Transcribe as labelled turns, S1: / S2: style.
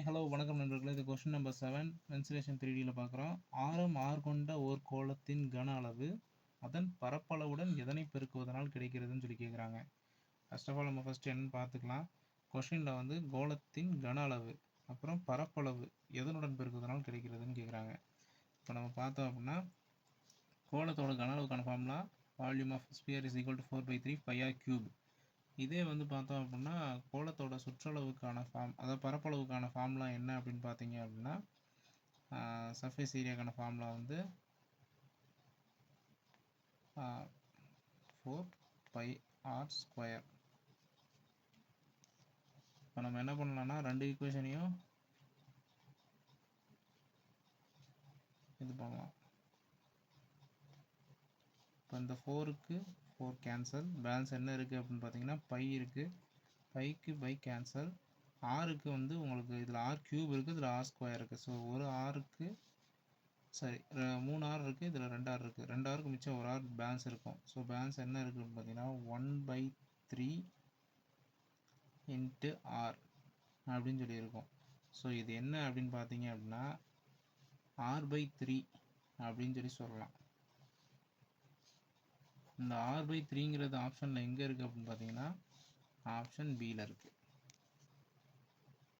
S1: Hi hello வணக்கம் நண்பர்களே. இது கொஸ்டின் நம்பர் 7 மென்சுரேஷன் 3Dயில் பார்க்குறோம். ஆரம் ஆர் கொண்ட ஓர் கோளத்தின் கன அளவு அதன் பரப்பளவுடன் எதனை பெருக்குவதனால் கிடைக்கிறதுன்னு சொல்லி கேட்குறாங்க. ஃபர்ஸ்ட் ஆஃப் ஆல் நம்ம ஃபஸ்ட்டு என்னன்னு பார்த்துக்கலாம். கொஸ்டினில் வந்து கோளத்தின் கன அளவு அப்புறம் பரப்பளவு எதனுடன் பெருக்குவதனால் கிடைக்கிறதுன்னு கேட்குறாங்க. இப்போ நம்ம பார்த்தோம் அப்படின்னா கோளத்தோட கன அளவுக்கான formula volume of sphere is equal to 4/3 πr³. இதே வந்து பார்த்தோம் அப்படின்னா கோளத்தோட சுற்றளவுக்கான அதாவது பரப்பளவுக்கான ஃபார்முலா என்ன அப்படின்னு பார்த்தீங்க அப்படின்னா சர்ஃபேஸ் ஏரியாக்கான ஃபார்முலா வந்து 4πr². இப்போ நம்ம என்ன பண்ணலாம்னா ரெண்டு ஈக்குவேஷனையும் இது பண்ணலாம். இப்போ இந்த 4க்கு 4 கேன்சல், பேலன்ஸ் என்ன இருக்குது அப்படின்னு பார்த்தீங்கன்னா பை இருக்குது, பைக்கு பை கேன்சல். ஆருக்கு வந்து உங்களுக்கு இதில் r³ இருக்குது, இதில் r² இருக்குது. ஸோ ஒரு ஆருக்கு சரி 3 ஆர் இருக்குது, இதில் 2 ஆர் இருக்குது. 2 ஆருக்கு மிச்சம் ஒரு ஆர் பேலன்ஸ் இருக்கும். ஸோ பேலன்ஸ் என்ன இருக்குதுன்னு பார்த்தீங்கன்னா 1/3 × r அப்படின்னு சொல்லியிருக்கோம். ஸோ இது என்ன அப்படின்னு பார்த்தீங்க அப்படின்னா r/3 அப்படின்னு சொல்லலாம். இந்த r/3ங்கிறது ஆப்ஷனில் எங்கே இருக்குது அப்படின்னு பார்த்தீங்கன்னா ஆப்ஷன் பியில் இருக்குது.